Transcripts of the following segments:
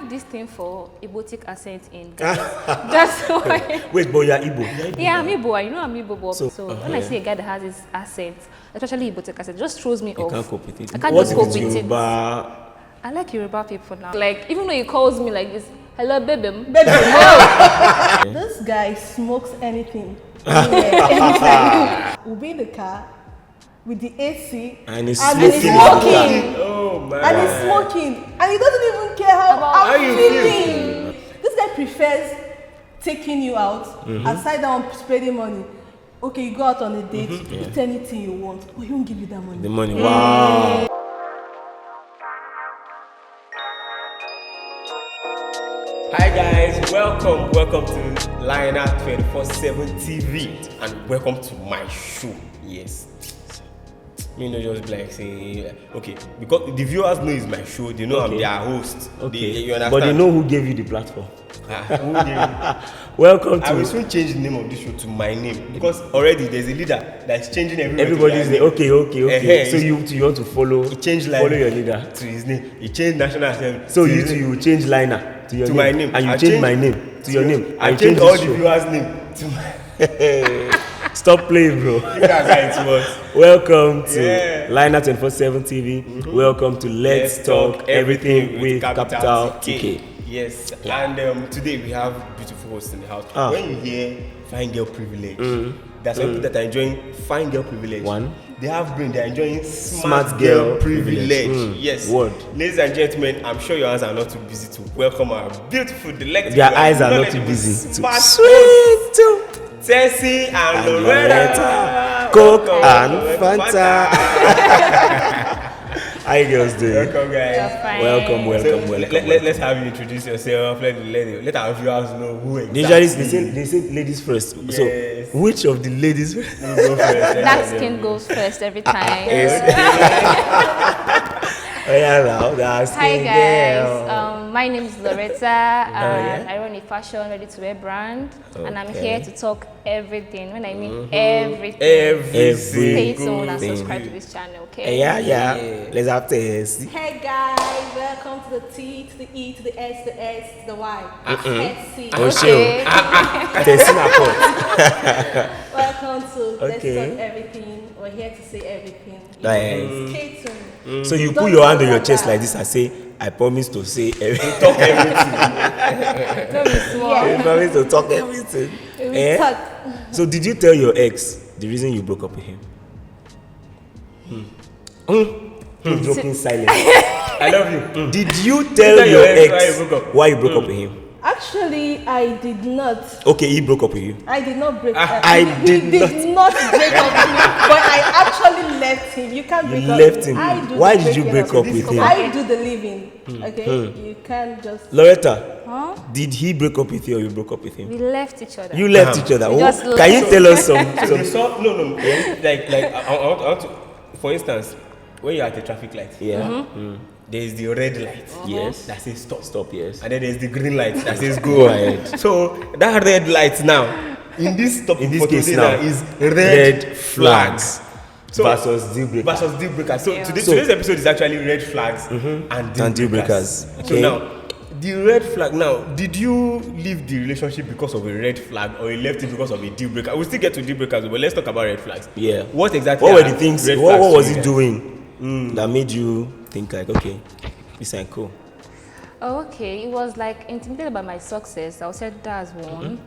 have this thing for Ibotic accent in guys. That's why. Wait, but you're Igbo. Yeah, I'm Igbo. You know I'm Igbo. But so when I see a guy that has his accent, especially Ibotic accent, it just throws me off. Can't cope with it. I can't What just if cope it's with Yoruba? it. I like Yoruba people now. Like, even though he calls me like this, hello, baby. This guy smokes anything. Anytime. We'll be in the car with the AC And he's and smoking. he's smoking. Oh man. And he's smoking. And he doesn't even care how I'm you feeling. This guy prefers taking you out and side down spending money. Okay, you go out on a date, eat anything you want, but he won't give you that money. The money. Wow. Hi guys, welcome to Liner 24/7 TV and welcome to my show. Yes. Me no just be like say okay, because the viewers know it's my show, they know I'm their host. Okay. Eh, You understand? But they know who gave you the platform. Who gave Welcome I will to soon change the name of this show to my name because already there's a leader that's changing everybody. everybody's there. Okay. Eh, So you want to follow He changed follow line your leader. to his name. He changed National Assembly. So to you his name. you change Liner to your To name. my name. And you I change changed- my name to your name. I And you changed change all this the show. viewers' name to my. Stop playing, bro. That's how it was. Welcome to Yeah. Liner 24/7 TV. Welcome to Let's Talk Everything with Capital TK. Yes, and today we have beautiful hosts in the house. When you hear fine girl privilege, there's some people that are enjoying fine girl privilege. One. They have brain, they're enjoying smart Smart girl girl privilege. privilege. Yes. Word. Ladies and gentlemen, I'm sure your hands are not too busy to welcome our beautiful, delectable, Their eyes are not too knowledgeable, busy. smart hosts, Sweet too. Tessie and Loretta. Coke Welcome. and Fanta. How you girls doing? Welcome, guys. So, Welcome. let's have you introduce yourself. Let our viewers know who exactly. Usually they say ladies first. Yes. So which of the ladies? You go first. Dark skin goes first every time. Oh yeah, now that's Hi the guys, girl. my name is Loretta and I run a fashion ready-to-wear brand and I'm here to talk everything. When I mean everything, stay Everything. tuned and subscribe to this channel, okay? Yeah. Let's have this. Hey guys, welcome to the T, to the E, to the S, to the S, to the Y. Tessie. Oh, sure. Welcome to Let's Okay. Talk Everything. We're here to say everything. Nice. Stay tuned. So you Don't put your hand talk on your like chest that. like this and say, I promise to say everything. Talk everything. Don't be small. I promise to talk everything. We talk. So did you tell your ex the reason you broke up with him? Joking silence. I love you. Did you tell tell your your ex ex why you broke up with him? Actually, I did not. Okay, he broke up with you. I did not break up. I He did did not break up with me, but I actually left him. You can't You break up. left him. I do Why the did you breaking break up with him? I do the living. Okay, you can't just. Loretta, Huh? did he break up with you or you broke up with him? We left each other. You left each other. We Oh, just can you left. tell us some? So no. Like I want to, for instance, when you're at a traffic light, Yeah. there is the red light. Yes. That says stop. Stop. Yes. And then there's the green light that says Go go ahead. ahead. So that red light now, in this stop In this for case today now, is red red flags So versus deal breaker. versus deal breakers. So, Yeah. today's episode is actually red flags and deal And deal breakers. breakers. So Okay. now, the red flag. Now, did you leave the relationship because of a red flag, or you left it because of a deal breaker? We'll still get to deal breakers, but let's talk about red flags. Yeah. What exactly? What were are the things? red What flags was to he you guys? doing that made you think like, okay, this ain't cool? Oh, okay. It was like intimidated by my success. I would say that's one.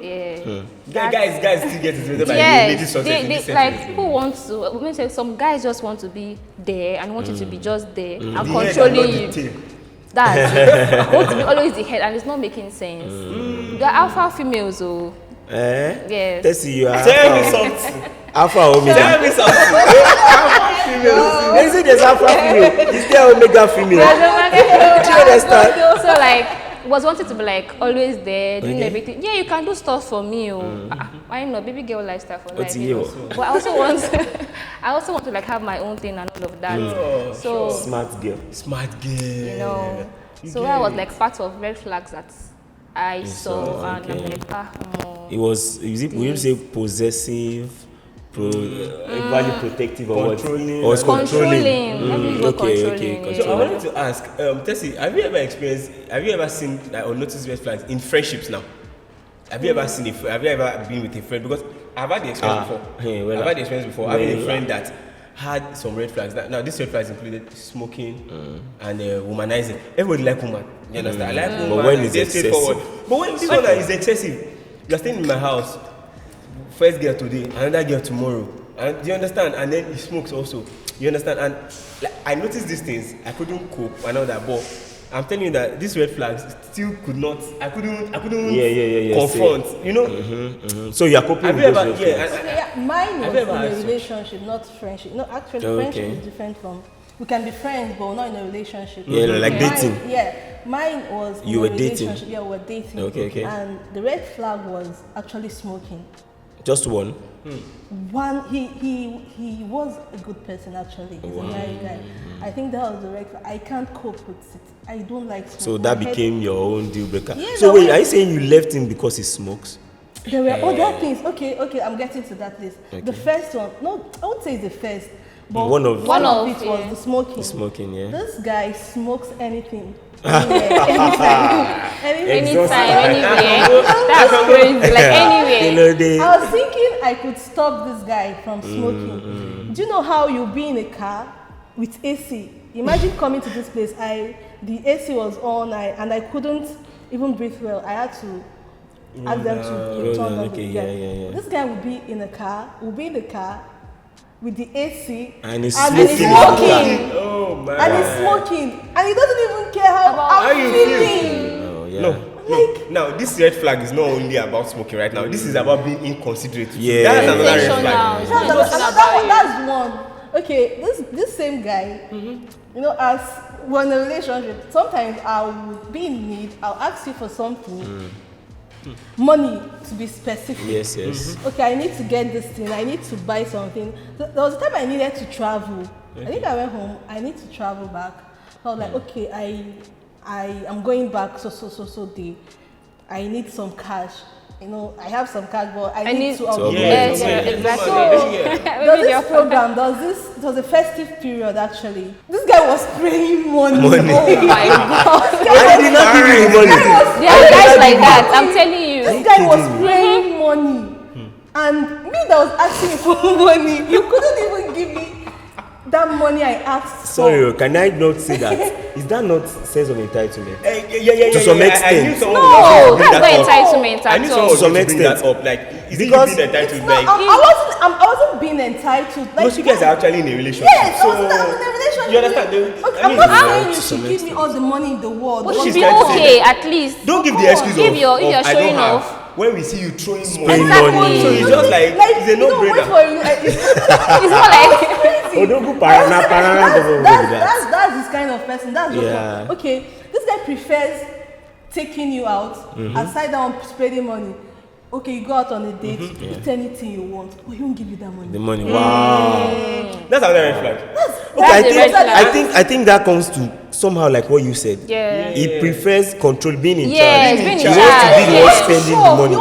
Yeah. Guys still get intimidated by Yes, ladies' success in this they like sentence. people want to. Let me say some guys just want to be there and want you to be just there and The head and not controlling the you. tail. That's it. I want to be always the head and it's not making sense. The alpha females, oh yes. Tessie, you are Tell me something. alpha or omega. Tell me something. They say there's alpha female. Is there omega female? Do you understand? So like was wanted to be like always there doing Okay. everything. Yeah, you can do stuff for me. Why not? Baby girl lifestyle for life. Oti You know. yo. But I also want to like have my own thing and all of that. So Smart girl. Smart girl. you know. You So get that was it. like part of red flags that I saw saw, and I'm okay. like It was. Is it? Would you say possessive? value protective or Controlling. what? Or it's controlling. Controlling. So I wanted to ask, Tessie, have you ever seen or noticed red flags in friendships now? Have you ever been with a friend? Because I've had the experience before. I've had the experience before. Having a friend that had some red flags. Now these red flags included smoking and womanizing. Everybody like woman. You understand? I like woman. But when it's straightforward. excessive. But when this one is excessive, you're staying in my house. First girl today, another girl tomorrow. And do you understand? And then he smokes also. You understand? And like, I noticed these things. I couldn't cope and all that. But I'm telling you that these red flags still could not. I couldn't confront. See. You know. So you're coping with those red flags. Mine was in a relationship, not friendship. No, actually, friendship is different from. We can be friends, but not in a relationship. Yeah, like dating. Mine was. You were dating. Relationship. Yeah, we were dating. Okay. And the red flag was actually smoking. Just one. One, he was a good person actually. He's a married guy. I think that was the red flag. I can't cope with it. I don't like smoking. So that became your own deal breaker. Yeah, so wait, are you saying you left him because he smokes? There were other things. Okay, I'm getting to that list. Okay. The first one, no, I would say it's the first. But one of it was the smoking. The smoking, yeah. This guy smokes anything. Anytime, anywhere. That's crazy. Like anywhere. I was thinking I could stop this guy from smoking. Do you know how you be in a car with AC? Imagine coming to this place. The AC was on, and I couldn't even breathe well. I had to ask them to turn on the guy. This guy would be in the car. With the AC and he's smoking. Oh my! And he's smoking, and he doesn't even care how I'm feeling. Oh, yeah. No. Now this red flag is not only about smoking right now. This is about being inconsiderate. Yeah. That's another red flag. That's one. Okay, this same guy, you know, as we're in a relationship, sometimes I would be in need. I'll ask you for something. Money, to be specific. Yes. Okay, I need to get this thing. I need to buy something. There was a time I needed to travel. I think I went home. I need to travel back. I was like, okay, I am going back. So day. I need some cash. You know, I have some cash, but I need to upgrade. Exactly. So there's this program. It was a festive period actually. This guy was spraying money. Oh my God! I did not give you money. There are guys like that. I'm telling you. This guy was spraying money, and me that was asking for money, you couldn't even give me that money I asked for. Sorry, can I not say that? Is that not sense of entitlement? Yeah. To some extent. No, that's not entitlement I need at all. someone To some to bring that extent. up. Like, is Because it being entitled? No, Like, I wasn't being entitled. Like, most you guys are actually in a relationship. Yes, so I was in a relationship. you understand? Okay, I'm not saying you should give me all the money in the world. But But should she's be trying to say okay at least. Don't give the excuse If you're of I showing don't off. have. When we see you throwing Spraying money, money. so it's just like it's a no-brainer. It's not like Oh, don't go parana. That's this kind of person. That's Yeah. okay. This guy prefers taking you out aside down spending money. Okay, you go out on a date, eat anything you want, but he won't give you that money. The money. Wow. That's another red flag. Okay, I think that comes to somehow like what you said. Yeah. He prefers control, being in Yes, charge. being in He wants to be the one charge. spending the money.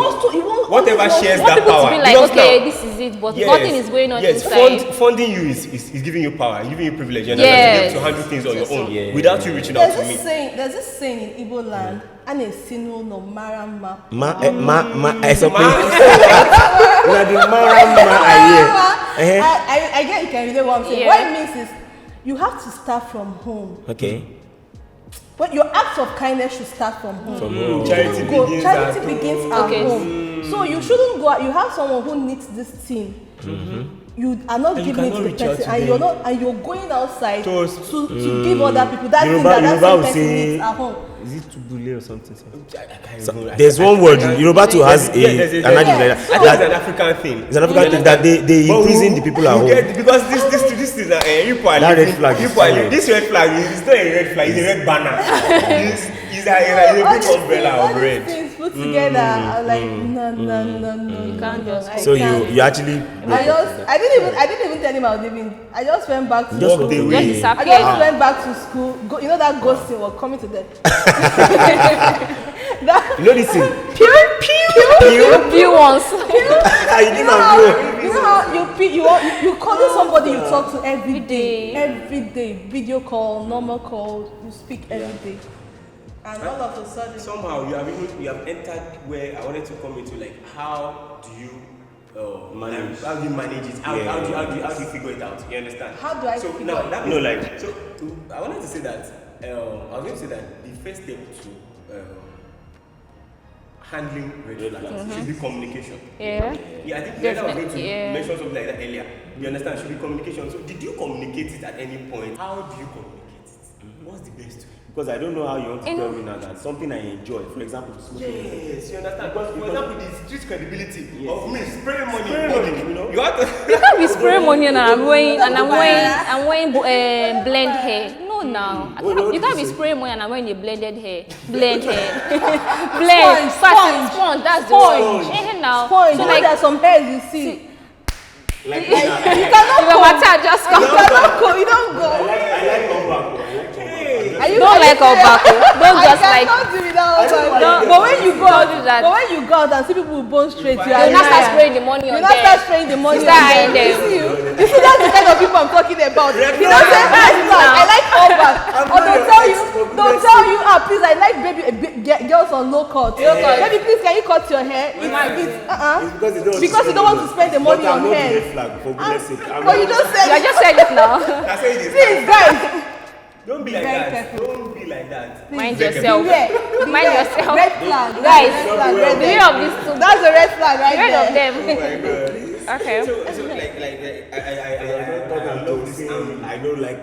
Whatever shares want that people power. to be like, Because okay, now- this is it, but Yes, nothing is going on yes, inside. funding you is giving you power, giving you privilege, and Yes. to handle things on your own Yeah. without you reaching out There's to me. there's this saying in Igbo land, and a sino no marama. I suppose. Na the marama I get you can relate what I'm saying. Yeah. What it means is you have to start from home. Okay. But your acts of kindness should start from home. Charity begins Charity at begins home. at Okay. home. So you shouldn't go out. You have someone who needs this thing. You are not And you giving it cannot to the reach out person, to and them. you're not, and you're going outside To- to give other people that thing Yoruba that same will person say- needs at home. Is it tubule or something? I There's one word. Yoruba too has Yeah, there's a- an adage like I that. think it's an African thing. It's an African thing that they But imprison the people at who home. get- because this is That red flag is fine. this red flag is not a red flag, it's a red banner. It's a big umbrella All of these red. things put together are like no. You can't just. I So can't. you actually I didn't even tell him I was leaving. I just went back to Just school. walked Just away. I disappeared. just went back to school. You know that ghosting was coming to them. You know this thing. Few ones. You didn't know. You know how you calling somebody you talk to every day, video call, normal call, you speak every day, and all of a sudden somehow you have entered where I wanted to come into, like, how do you manage? How do you manage it? How do you figure it out? You understand? How do I so figure now it that means, so I wanted to say that I was going to say that the first step to handling red flags should be communication. Yeah. Yeah, I think I was going to mention something like that earlier. You understand? Should be communication. So did you communicate it at any point? How do you communicate it? What's the best way? Because I don't know how you want to tell me now that something I enjoy, for example, smoking. Yes, you understand? Because for example, the street credibility of me spraying money, you know. You have to. You can't be spraying money and I'm wearing blend hair. No, now. You can't be spraying money and I'm wearing a blended hair. Blend hair. Blend. Sponge. That's the one. Now. Sponge. So Like, there are some hairs you see. Like You cannot If a matter just come. You cannot go. You don't go. I like tobacco. Don't like Obako. Don't just like. I cannot do without Obako. But when you go out, and see people with bone straight, you You not start spraying the money on not them. start spraying the money You start on eyeing them. them. You see that's the kind of people I'm talking about. You know, say I like Obako. Or they'll tell you, please, I like girls on low cut. Baby, please, can you cut your hair? It's because you don't want to spend the money on hair. But you just said. I just said it now. I say this. Please, guys. Don't be like Very that. careful. Don't be like that. Mind yourself. Mind yourself. Red flag. Guys, Red flag. the way of these two. That's a red flag right Red of there. them. Oh my god. Okay. So I love this. I don't like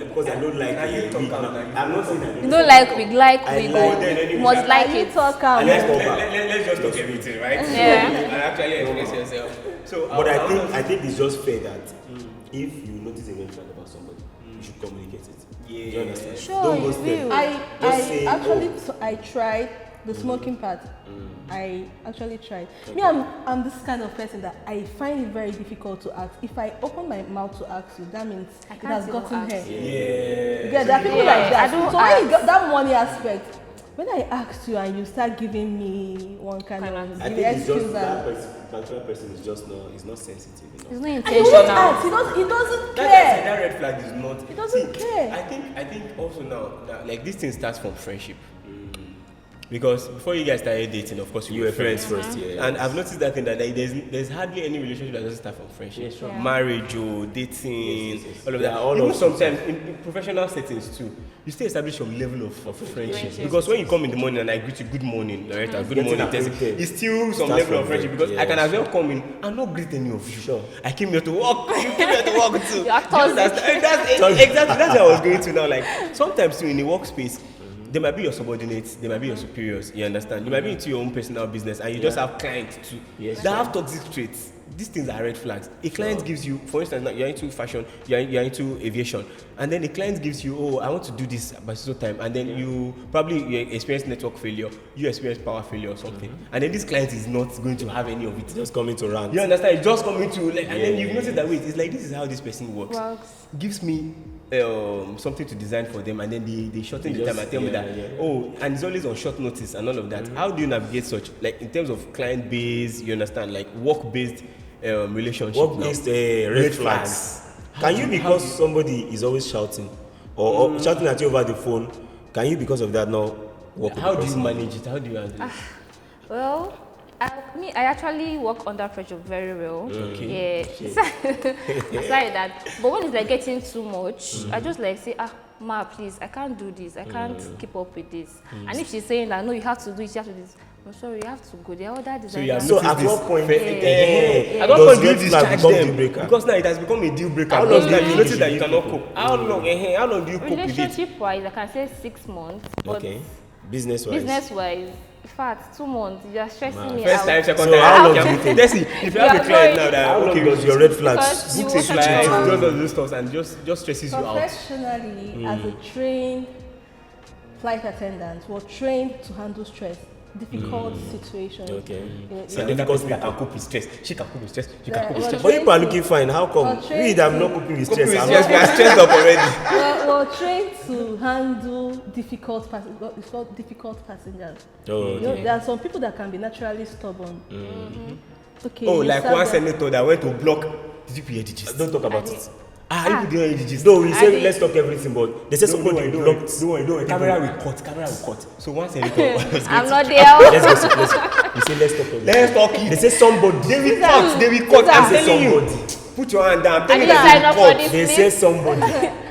because I don't like wig. I'm not saying I don't. You don't like wig, like I wig. like You must like You it. talk Let's just talk everything, right? Yeah. And actually express yourself. So, But I think it's just fair that if you notice a red flag about somebody, you should communicate it. Yeah. Do you understand? Sure, Don't go you step. will. I tried the smoking part. I actually tried. Me, I'm this kind of person that I find it very difficult to ask. If I open my mouth to ask you, that means it has even gotten ask here. Yeah. Yeah, there are people Yeah, like that. I don't So when you ask. got that money aspect, when I asked you and you start giving me one kind of I think it's just that particular person is just not sensitive enough. It's not and he won't intentional. ask. He doesn't That care. red flag is not. He doesn't care. I think also now that, like, this thing starts from friendship. Because before you guys started dating, of course, you were friends first. Yeah. And I've noticed that thing that there's hardly any relationship that doesn't start from friendship. Yeah, sure. Yeah. Marriage or dating, Yes. all of Yeah, that. all Even of sometimes in professional settings too, you still establish some level of friendship. Friendship. Because when you come in the morning and I greet you good morning, right? Good Getting morning, acquainted. it's still some Starts level of from friendship. there. Because I can Yes. as well come in and not greet any of you. Sure. I came here to work. You came here to work too. You are Do toxic. understand? Exactly. That's where I was going to now. Like sometimes too in the workspace, they might be your subordinates, they might be your superiors. You understand? You might be into your own personal business, and you just have clients too that have toxic traits. These things are red flags. A client gives you, for instance, now you're into fashion, you're into aviation, and then the client gives you, oh, I want to do this by so time, and then you experience network failure, you experience power failure or something, and then this client is not going to have any of it. Just coming to rant. You understand? It's just coming to like, and then you've noticed that wait, it's like this is how this person works. Gives me something to design for them, and then they shorten the time and tell me that and it's always on short notice and all of that. How do you navigate such, like in terms of client base? You understand, like work based relationship. Work-based red flags. Can you, because somebody is always shouting or shouting at you over the phone, can you, because of that, now work with How the do you person? manage it? How do you handle it? Well, I actually work under pressure very well. Okay. Yeah. Aside that, but when it's like getting too much, I just like say, Ma, please, I can't do this. I can't keep up with this. And if she's saying that, no, you have to do it, you have to do this. I'm sorry, you have to go. They order this. So you have So noticed at this. what point? At what Does point do you red flag discharge become them? deal breaker? Because now it has become a deal breaker. How Because long now do you you notice that usually you cannot cope? cope. How long do you cope with it? Relationship wise, I can say 6 months. But Okay. Business-wise. business wise, in fact, 2 months, you are stressing me First out. time, second So time. how long do you take? Let's see. If you have a are client now going- that How long okay, does your red flags Because you books a want flight, to- does all those stuff, and just stresses you out. Professionally, as a trained flight attendant, we're trained to handle stress, difficult situations. Okay. And then that person that can cope with stress. She can cope with stress. You can cope with stress. But people are looking fine. How come? Or trained We that I'm to- not coping with Coping stress. with I'm stress, we not- are stressed up already. We're trained to handle difficult it's called difficult passengers. Oh, You know, okay. there are some people that can be naturally stubborn. Okay. Oh, you like serve one them. senator that went to block. Did you hear the gist? Don't talk about it. You didn't hear the gist. No, we I said did. let's talk everything, but they said somebody blocked. Don't worry. Camera will cut. So one senator was I'm going not to. there. Let's go. You say let's talk everything. Let's talk it. They say somebody. They will cut. I'm They say telling you. somebody. Put your hand down. I'm I telling you didn't sign up that for this. They please. say somebody.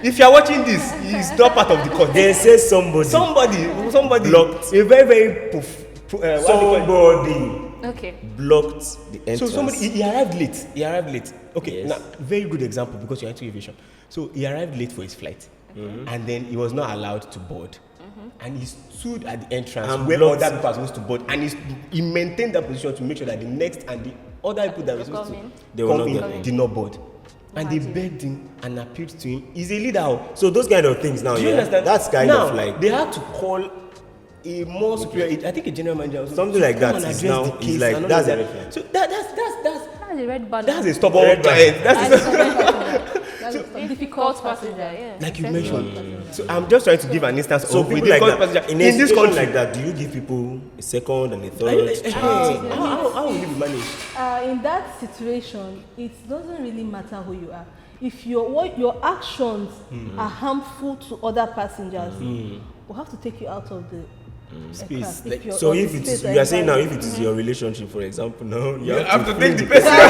if you are watching this, it's not part of the cut. They say somebody. Somebody Blocked. a very what do you call it? Somebody Okay. blocked the entrance. So somebody he arrived late. Okay, Yes. now very good example because you're into aviation. So he arrived late for his flight, and then he was not allowed to board, and he stood at the entrance And where blocked. other people are supposed to board, and he maintained that position to make sure that the next and the other people that were supposed to They will come not in get in. did not board, and they begged him and appealed to him. He's a leader. So those kind of things now, Do you yeah, understand? that's kind now, of like they had to call a more superior, I think a general manager or Something to like come that and is address now- the is case like- and all that's of a that. red flag. So that's That's a red banner. that's a stubborn Red client. That's That's a difficult passenger. Yeah. like you mentioned. So I'm just trying to give an instance so of people with like difficult that. passenger In a in this situation country. like that, do you give people a second and a Hey, third chance? how will you be managed? In that situation, it doesn't really matter who you are. If your actions are harmful to other passengers, we'll have to take you out of the Space, aircraft. like- you're So on if the it's space you are saying now environment. if it is your relationship, for example, now You have to take the flee person. you.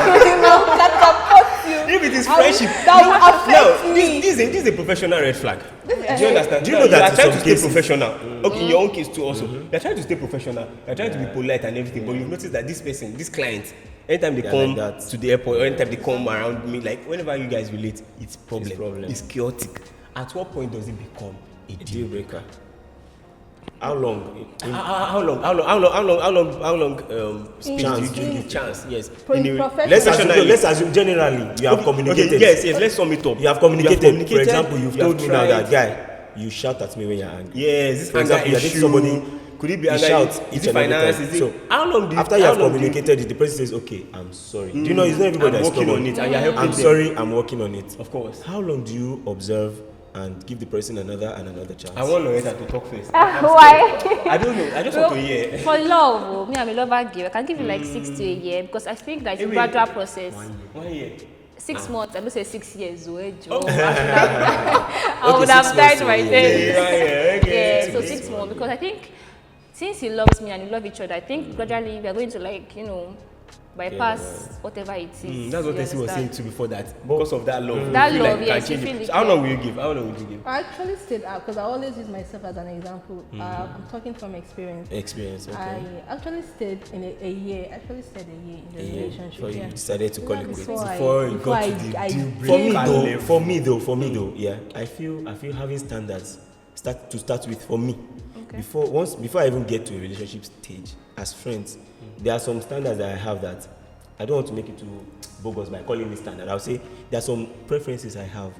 If it is I will- friendship, that will affect no, me. this is a professional red flag. Do you understand? Do you know that you are in trying some to stay cases- professional? Okay, in your own case too also. You're trying to stay professional. You're trying to be polite and everything, but you've noticed that this person, this client, anytime they They're come like that. to the airport or anytime they come around me, like whenever you guys relate, it's problem. problem. It's chaotic. At what point does it become a deal deal? breaker. How long? How long space Chance. do you give chance? Yes. For In a- professional- Let's assume generally you have communicated. Okay, yes, let's sum it up. You have communicated. For You example, you've told me now tried. that guy, you shout at me when you're angry. Yes, this For anger example, you're issue. dating somebody, Could it be you anger? shout Is each it and every finance? time. Is it? So, How long do you? After you how have long do communicated it, the person says, "Okay, I'm sorry." Do you know it's not everybody I'm that's working stubborn. on it, and you're helping I'm them. sorry, I'm working on it. Of course. How long do you observe and give the person another chance? I want Loretta to talk first. Why? I don't know. I just want to hear. For love, me, I'm a lover girl. I can give you like 6 to a year because I think that it's a Wait. gradual process. 1 year. 6 months, I don't say 6 years. I would Okay, have 6 died months by to a then. Okay. Yeah, so 6 months because I think since he loves me and we love each other, I think gradually we are going to bypass whatever it is. That's what you Tessie was saying understand? too before that. Because of that love. That you feel love, you yes, can you change feel it. it, How yeah. long will you give? How long will you give? I actually stayed out because I always use myself as an example. I'm talking from experience. Experience, okay. I actually stayed in a year. Actually stayed a year in the A year relationship. before you yeah. decided to call it quits. Before you got to the deal For me breaker though, level. for me though, yeah, I feel having standards start with for me. Before I even get to a relationship stage as friends, there are some standards that I have that I don't want to make it too bogus by calling it standard. I'll say there are some preferences I have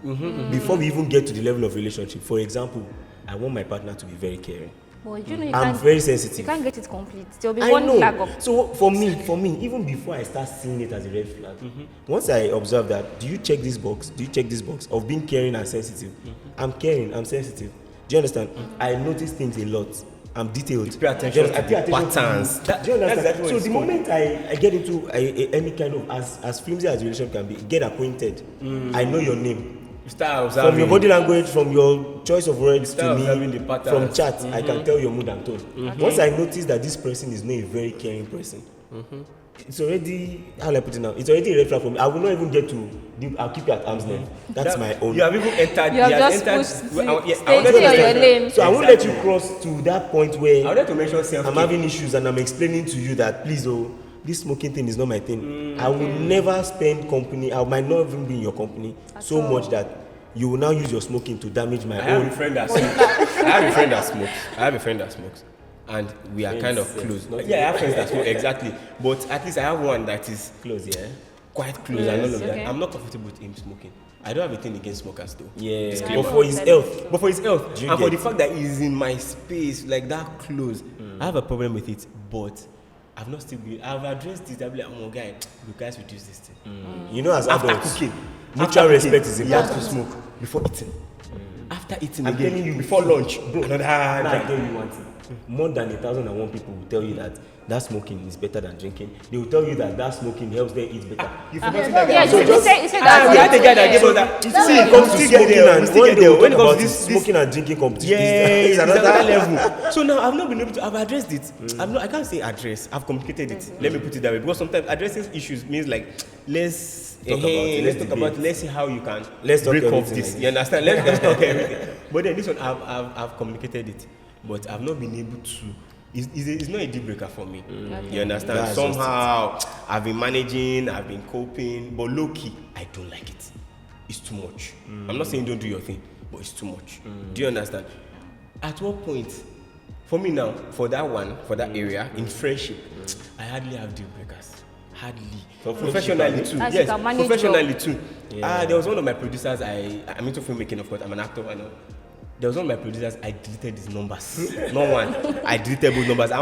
before we even get to the level of relationship. For example, I want my partner to be very caring. But you know, you I'm can't, very you sensitive. can't get it complete. There will be I one flag know. up. So for me, even before I start seeing it as a red flag, once I observe that, do you check this box? Do you check this box of being caring and sensitive? I'm caring, I'm sensitive. Do you understand? I notice things a lot. I'm detailed. Pay attention I to pay the attention patterns. To do you understand? That's exactly what So it's the called. moment I get into any kind of as flimsy as relationship can be, get acquainted. I know your name. You start From observing. your body language, from your choice of words start to observing me, the patterns. from chat, I can tell your mood and tone. Once I notice that this person is not a very caring person, it's already, how will I put it now? It's already a red flag for me. I will not even get to, I'll keep you at arm's length. That's my own. You have even entered. You have he has just entered. pushed Well, to yeah, stay I wanted to in your mention- lane. So I won't let you cross to that point I where wanted to mention self. I'm having issues and I'm explaining to you that please, this smoking thing is not my thing. I will never spend company. I might not even be in your company so much that you will now use your smoking to damage my I have own. a friend that smokes. I have a friend that smokes. And we are kind of close. Yeah, I have friends that smoke, exactly. But at least I have one that is Close, yeah. quite close and all of okay. that. I'm not comfortable with him smoking. I don't have a thing against smokers though. Yeah, Disclaimer. but for his health, But for his health, Do you and for get the fact that he's in my space, like that close, I have a problem with it. But I've not still been. I've addressed it. I'll be like, oh my guy, you guys reduce this thing. you know, as After adults, cooking, mutual respect is he has important. to smoke before eating. After eating I'm again, telling you, before lunch, bro. another Now I drink. tell you one thing. More than 1,001 people will tell you that smoking is better than drinking. They will tell you that smoking helps them eat better. You forgot that guy. Yeah, So you just- say We that. had a guy that gave us that. See, See, it comes to we still get smoking there. and We still one get day there. we'll When talk it comes about to this this, smoking and drinking competition. it's It's another level. So now I've not been able to. I've addressed it. Mm. I can't say address. I've communicated it. Let me put it that way, because sometimes addressing issues means like let's Talk about it, let's let's talk about it. debate. Let's see how you can Let's talk break off everything this. like You understand? Let's talk everything. But then this one I've communicated it, but I've not been able to. It's not a deal breaker for me. You understand? That's just Somehow I've been managing, I've been coping, but low key I don't like it. It's too much. I'm not saying don't do your thing, but it's too much. Do you understand? At what point, for me now, for that area in friendship, I hardly have deal breakers. Hardly. Professionally too. As you Yes, can manage professionally too. Yeah. There was one of my producers. I'm into filmmaking, of course. I'm an actor. I know. There was one of my producers. I deleted his numbers. Not one. I deleted both numbers. I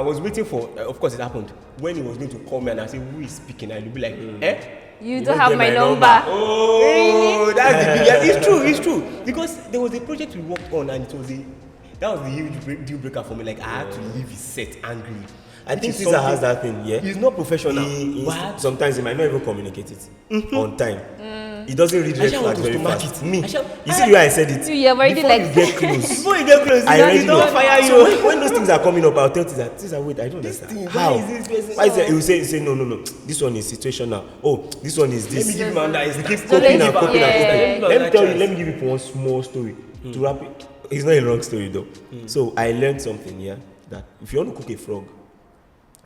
was waiting for. Of course, it happened when he was going to call me, and I said, "Who is speaking?" And he'll be like, "Eh." You You don't don't have get my my number. number. Oh, that's the biggest. It's true. Because there was a project we worked on, and that was the huge deal breaker for me. Like I had to leave his set angrily. I Which think is Caesar has something- that thing, yeah. He's not professional. But sometimes he might not even communicate it on time. He doesn't read red Aisha flags wants very to mark fast. it. Me, Aisha- you see the way I said it. You have already Before like- you get close, Before you get close, I already know. don't fire you. So when those things are coming up, I'll tell Caesar, wait, I don't understand. thing, why How? is this person Why is so- it? He will say, no. This one is situational. Oh, this one is Let me this. give him another. It's keep So Coping let's- and coping yeah. and coping. Let me tell you. chance. Let me give you one small story to wrap it. It's not a long story though. So I learned something here that if you want to cook a frog,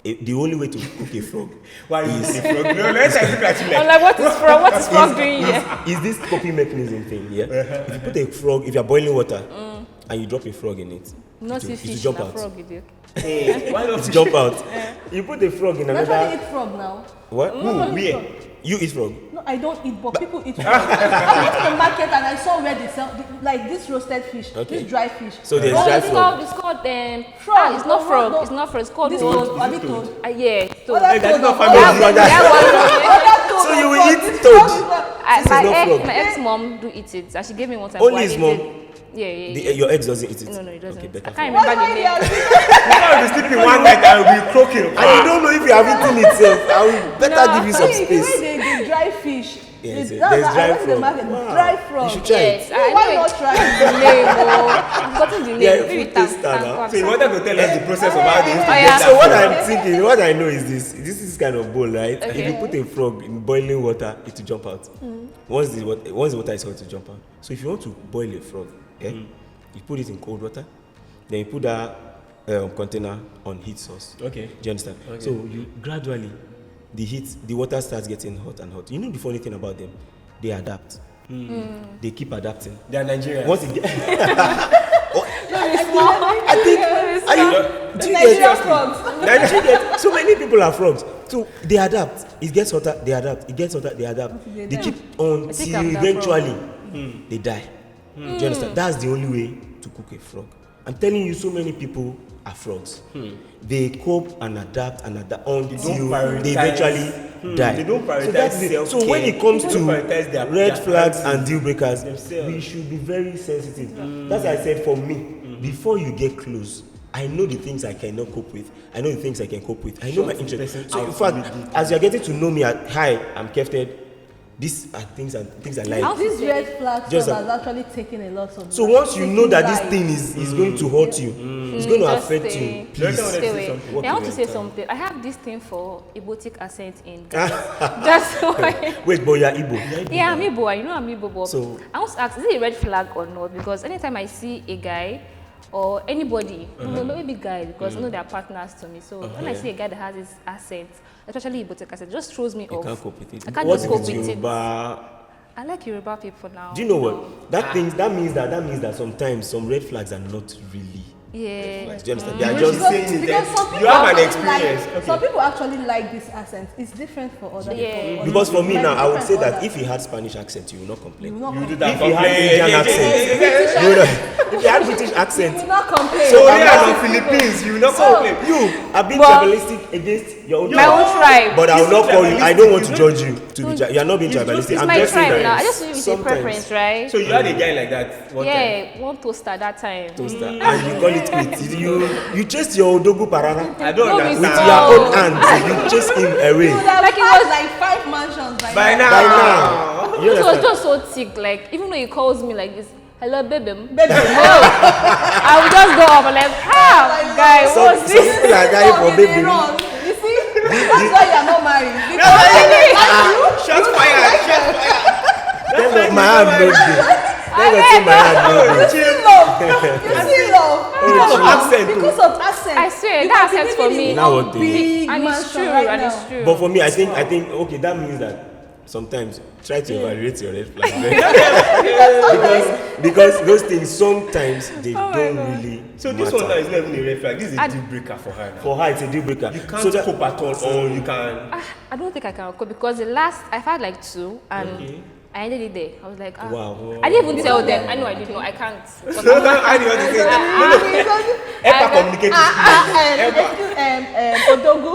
the only way to cook a frog Why is this frog? No, let's look at you I'm like. like, what is frog doing here? is this coping mechanism thing, yeah? If you put a frog, if you're boiling water and you drop a frog in it, Not it will see fish, jump na out. frog you do. Why It not will jump out. You put a frog in Naturally another. eat frog now. What? Where? You eat frog. No, I don't eat, but people eat frog. I went to the market and I saw where they sell like this roasted fish, Okay. this dry fish. So there's Oh, dry it's frog. called Frog. it's not No, frog. no. It's not frog. It's called This toad. toad. Are they toad? Yeah, toad. Other that's toad not or- family. other- That one. other toad So or you will frog. eat This toad? frog is not- This is not frog. My ex-mom do eat it, and she gave me one time. Only but I his ate mom? it. Yeah. Your ex doesn't eat it. No, he doesn't. Okay, better. I can't Why remember why the they name. are I'll be sleeping one night and I'll be croaking. And you don't know if you have eaten itself. I will better give you some See, the way space. they dry fish. Yes, it- yes, there's that's- dry I went to the frog. market. Wow. Dry frog. You should try Yes, it. I Why know not it. try it? The name, I've gotten the name. Yeah, Maybe food thank- taster thank now. God. So you wanted to tell us the process of how they used to Oh, get yeah. that So what frog. I'm thinking, what I know is this kind of bowl, right? Okay. If you put a frog in boiling water, it will jump out. Once the water is hot, it will jump out. So if you want to boil a frog, you put it in cold water, then you put that container on heat source. Okay. Do you understand? Okay. So you gradually, the water starts getting hot and hot. You know the funny thing about them, they adapt. They keep adapting. They are Nigerians. Once it get, I think, do you Nigerian get frogs. Nigeria, so many people are frogs. So they adapt. It gets hotter, they adapt. It gets hotter, they adapt. They They die. keep on I think till I'm that eventually they die. Do you understand? That's the only way to cook a frog. I'm telling you, so many people are frogs. They cope and adapt until prioritize- they eventually die. They don't prioritize so that's it. So self-care. when it comes They to don't prioritize their red flags health and deal breakers, themselves. we should be very sensitive. That's why I said for me, before you get close, I know the things I cannot cope with. I know the things I can cope with. I know my Shut the interests. person So in out fact, immediately. as you're getting to know me, hi, I'm Kefted. These are things I like. This red flag Just stuff has actually taken a lot of. So once you know that this lives. thing is going to hurt you, it's going to Just affect stay. you, Don't please. tell me Stay say away. something. Walk Yeah, I want away to say and something. I have this thing for Igbotic accent in Ghana. That's why. Wait, but you're Igbo. Yeah, I'm Igbo. You know I'm Igbo. But So- I want to ask, is it a red flag or not? Because anytime I see a guy or anybody, no, maybe guy, because I know they're partners to me. So when I see a guy that has his accent, especially Igbotic accent, it just throws me You off. can't cope with it. I can't What just if cope it's with it. Yoruba? I like Yoruba people now. Do you know what? That means that sometimes some red flags are not really Yeah. Do you understand? They are just saying it because that some people you have an actually experience. Like, some people actually like this accent. It's different for other people. because for me Like now, I would say different that others. if he had Spanish accent, you will not complain. You will not You do complain. that. If he had Indian accent, you will not. If he had British You accent, will not complain. So I'm yeah, not- in Philippines, you will not So- complain. you are being Well, tribalistic against your own My own tribe. But I will not call you. I don't want to It's judge you. You are not being tribalistic. It's I'm my just saying tribe that now. I just with a sometimes preference, right? So you had a guy like that one time. Yeah, one toaster that time. toaster, and you call it quit. You chase your Odogu Parara I don't No, we with understand. your own hands. You chase him away. You would have Like it had was- like 5 mansions By now. By now, you It was understand? just so thick. Like even though he calls me like this, hello, baby. Baby, I will just go up and like, guy, Some what's this? people are dying for you dey baby. run. You see, that's why you are not married. Because Shots fired. Shots fired. Tell them my hand no dey. Tell them say my hand no dey. you see love. You see love. Because of accent, Because of accent. I swear, You that can be accent for living me. in Now one what they- big And it's mansion true, right and now. it's true. But for me, I think okay, that means that sometimes try to evaluate your red flags. because those things sometimes they don't really. So this matter. one now is not even a red flag. This is a And- deal breaker for her now. For her, it's a deal breaker. You can't So that- cope at all, or you can. I don't think I can cope because the last I've had like 2 and I ended it there. I was like, Wow. I didn't even tell them. I know I didn't know. I can't. Because No, no, I didn't want to say that. Ever communicate with Odogu.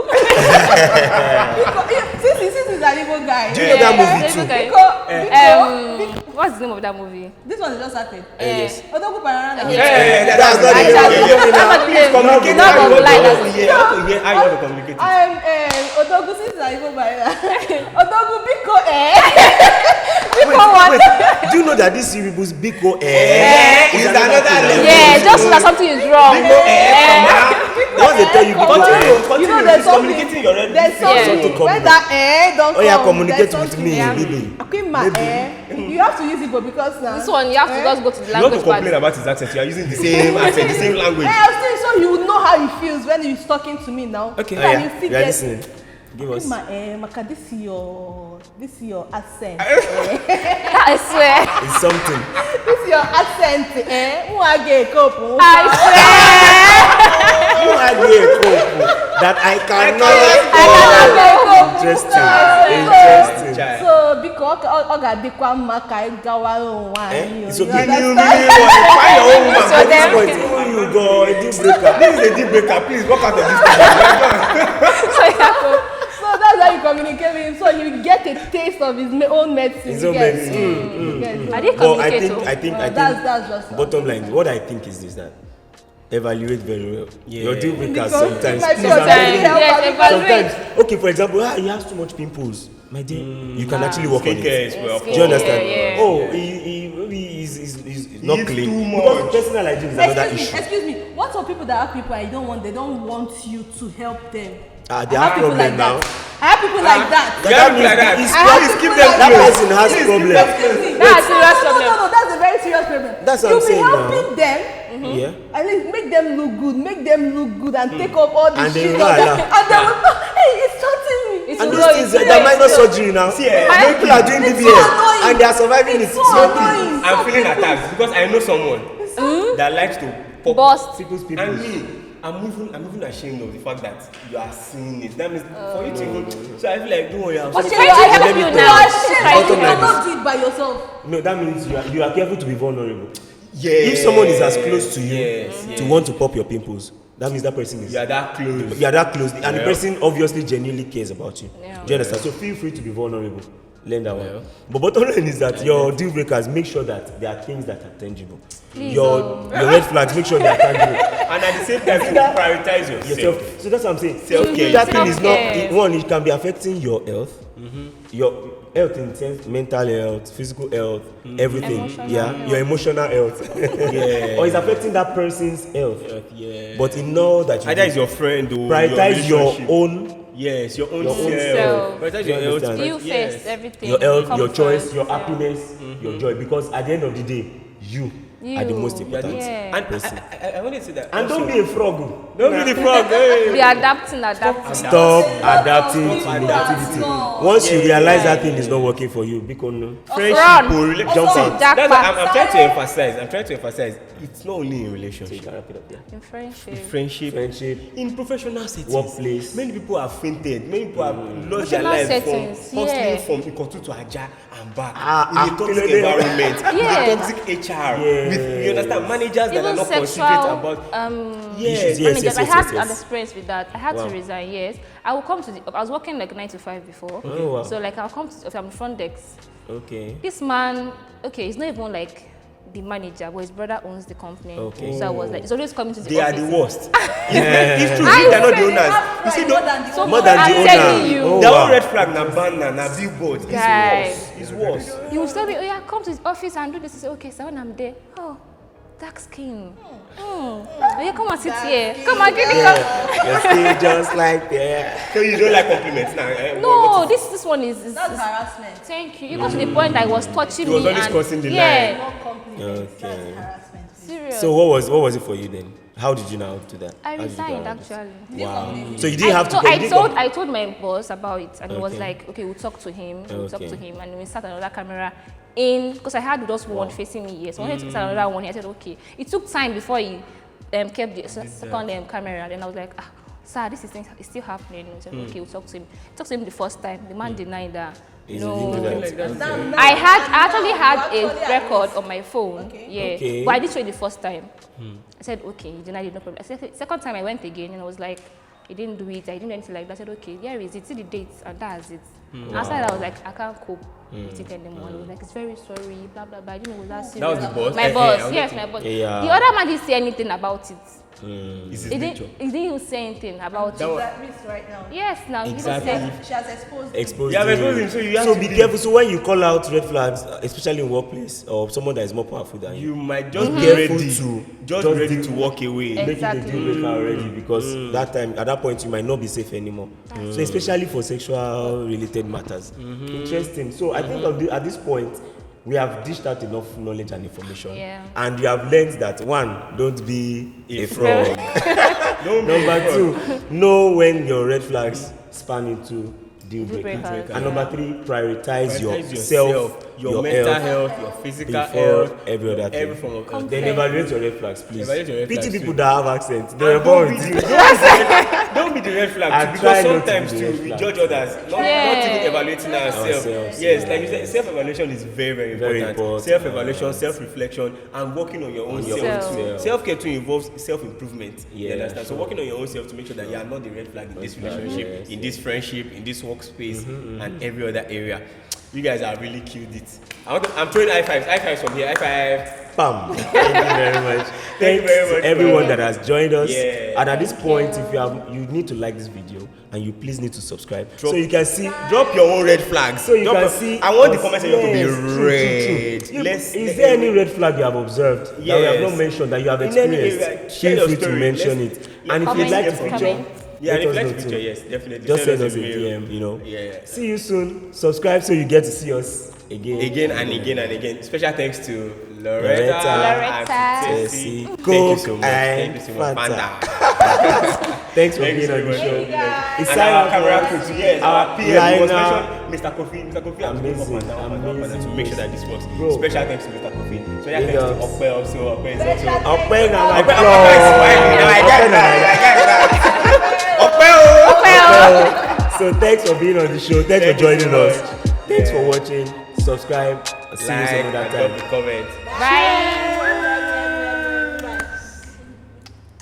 Since he's an evil guy. Do you know that movie too? Okay. What's the name of that movie? This one just happened. Yes. Odogu Parana. Yeah, That's not I the shall name. do- I'm not the name. Communicate Not how you of want lie, to that's- hear. I want to hear how you want to communicate. Odogu since he's an evil guy. Odogu Biko Wait, do you know that this Iribus Biko Is another level. Yeah, just so that something is wrong. Once they tell you Biko You know there's something. Communicating your red. There's something come when that don't Oh yeah, come, communicate there's with something. me, Yeah. baby. Akwima, you have to use it but because now. This one, you have to just go to the You want to language part. complain about his accent. You are using the same accent, the same language. I'll say so you know how he feels when he's talking to me now. Okay. So Oh, yeah. you feel You are that- listening. Give us. Akwima, Maka, this is your accent. I swear. It's something. This is your accent. Mwage kopu. I swear. You are the couple that I cannot. Interesting. Interesting. Child. So because ọ ga-adịkwa mma ka anyị gawara onwe anyị. It's you okay. understand? Find your own woman. So At this then- point, even you go a deal breaker. This is a deal breaker. Please walk out of this thing. So you have to- So that's how you communicate with him. So you get a taste of his own medicine. His you own get? medicine. You get? I didn't But I communicate. think, oh. I think, I think. That's just Bottom line, what I think is this: that evaluate very well. Yeah. Your deal breakers Because sometimes. it might be please, your I'm time. telling you. Yes, evaluate. Sometimes, okay, for example, he has too much pimples. My dear, you can actually work on Skincare it. is well. Do you understand? Yeah. Oh, he maybe he's not He's clean. too Because much. personal hygiene is another issue. Excuse me. What are people that have people and you don't want? They don't want you to help them. They I have people problem like now. that. I have people like that. Yeah, people like that. It's Please keep them that close. person has problem. Excuse me. That's a serious no, problem. No, that's a very serious problem. That's what You'll I'm be saying now. helping them. Yeah. At least make them look good, and take up all the And they shit. will allow. And they will know, hey, it's hurting me. It's And so those low, things, it's they're low, minor it's low. surgery now. See, eh, Many people are doing It's so BBL annoying. and they are surviving it. It's so So annoying. I'm feeling attacked because I know someone that likes to pop Bust. people's And me, I'm even ashamed of the fact that you are seeing it. That means for you to even. So I feel like don't worry. I'm But sorry. try to help you You now. are ashamed, Try but to you like cannot do it by yourself. No, that means you are careful to be vulnerable. Yes. If someone is as close to you Yes, to want to pop your pimples, that means that person is You are that close. you are that close, and the Yeah. person obviously genuinely cares about you. Yeah. Do you understand? So feel free to be vulnerable. Learn that Yeah. one. But bottom line is that your deal breakers, make sure that there are things that are tangible. Please, Your red flags, make sure they are tangible. And at the same time, you prioritize yourself. Yourself. So that's what I'm saying. Self-care. That thing is not Self-care. one. It can be affecting your health, your health in sense, mental health, physical health, everything. Emotional Yeah, your emotional health. Yeah. Or it's affecting that person's health. Yeah. But in all that you Either do, is your friend or prioritize your relationship. own, Yes, your own Your own self. self. Prioritize You your health. understand? You Yes. first, everything. your health, Come your choice, first. your Yeah. happiness, your joy. Because at the end of the day, you are the most important. Yeah. And person. I wanted to say that. And also, don't be a frog. don't be the frog. Hey. Be adapting. Stop adapting to Stop. negativity. Stop. Once you realize that thing is not working for you, because no. Friendship, Run. Jump Also, out. Jack That's why I'm Pass. trying to emphasize. I'm trying to emphasize. It's not only in So you relationship, can wrap it up there. In friendship. friendship, Friendship, in professional settings, workplace. Many people have fainted. Many people have lost their Professional lives settings, from hustling yeah. from Ikotu to Aja and back Ah, in a toxic Kilode. environment, Yeah. with a toxic HR, with, you understand, managers that are Even not sexual considerate about. Issues, Yes. yes, managers. yes, I yes, had yes, an yes. experience with that. I had Wow. to resign. Yes, I will come to. I was working like 9 to 5 before. Oh, wow. So like I'll come to. I'm front desk. Okay. This man, okay, he's not even like the manager, but his brother owns the company. Okay. So I was like, he's always coming to the They are office. the worst. It's true. They're not the owners. You see, more than the So More than I'm the telling owner. you, Oh, their wow. own red flag, na banner, na billboard. It's Guy. worse. It's worse. he will tell me, oh yeah, come to his office and do this. I say, okay, so when I'm there, oh, dark skin. Oh yeah, come and sit here. Come and give me. You're still just like that. So you don't like compliments now? Eh? No, this one is That's harassment. thank you. You got to the point that I was touching He was me always and crossing the yeah, Not compliments. That's Okay. harassment. serious. So what was it for you then? How did you now do that? I How did you go resigned around it? actually. Wow. So you didn't have to. you didn't I told my boss about it, and he was Okay. like, "Okay, we'll talk to him. We'll talk Okay. to him." And we sat another camera in because I had just one facing me. Yes, I wanted to start another one. I said, "Okay." It took time before he kept the second camera. Then I was like, "Ah, sir, this is still happening." He said, "Okay, we'll talk to him." Talked to him the first time. The man denied that. He No. didn't do that. I actually had a record on my phone. Okay. Yeah. Okay. But I did show it the first time. I said, okay, he denied it, no problem. I said, second time I went again and I was like, he didn't do it, I didn't do anything like that. I said, okay, here is it, see the dates, and that's it. After that, I was like, I can't cope with it anymore. He was like, it's very sorry, blah, blah, blah. I didn't know it was that serious. That was the boss? My Eh, boss, eh, yes, my boss. Yeah. The other man didn't say anything about it. It's his He nature. didn't even say anything about That it. was- At risk right now. Yes, now Exactly. he didn't say. She has exposed him. Exposed Yeah, you. exposed him, so you have So to be be- careful. So when you call out red flags, especially in workplace or someone that is more powerful than you, You might just be careful ready to just just ready do- to walk away. make it a Exactly. deal breaker already because that time at that point you might not be safe anymore. So especially for sexual related matters. Interesting. So I think at this point we have dished out enough knowledge and information, Yeah. and you have learned that one, don't be a fraud. fraud. Don't be Number fraud. two, know when your red flags span into deal breakers. breakers. And number three, prioritize Prioritize yourself, your mental health, your physical before health, every other thing. every form of health. Then evaluate your red flags, please. Evaluate your red Pity flags people too. that have accents. They were And born don't with be it. don't be the red flag I too, try because not to be sometimes the too red we flag. judge others, not even evaluating ourselves. Ourselves, Yes, yeah. like you said, self-evaluation is very, very Very important. important. Self-evaluation, self-reflection, and working on your own self. yourself. too. Self-care too involves self-improvement. Yeah, You understand? So sure. working on your own self to make sure that you are not the red flag in this relationship, yes, in this friendship, in this workspace, and every other area. You guys have really killed it. I'm throwing high fives from here. High five. Bam. Thank you very much. Thank you very to much, everyone bro. that has joined us. Yeah. And at this point, if you need to like this video and you please need to subscribe Drop- so you can see. Drop your own red flags. So you Drop can your- see. I want the us. comment section to be Yes, true, red. true. Let's- Is there any red flag you have observed that we have Yes. not mentioned that you have In any experienced? area, share Feel your free to story. mention Let's- it. And if Comment, you'd like to comment. feature, Yeah, let us reflect know picture, too. yes, definitely. Just send us a mail. DM, you know. Yeah. See you soon. Subscribe so you get to see us again. Again and again and again. Special thanks to Loretta, Loretta. and Tessie. Tessie. Coke Thank you so much. and Thank you so much. Fanta. Fanta. Thanks for Thank you being so on the much. show. It's And time our for camera us. crew, yes, Our our PM, was liner. mentioned, Mr. Kofi. Mr. Kofi has to go up Amazing, and down, up and down, amazing. to make sure that this works. Bro. Special thanks to Mr. Kofi. Special Big thanks to ups. Okpe also. Okpe is also. Ọpẹ́ na my Okpe, bro. Okpe is smiling. Now I get that. I get that. Okpe, oh. So thanks for being on the show. Thanks Thank for you joining so us. much. Thanks Yeah. for watching. Subscribe. See you Like some other and time. drop the comment. Bye.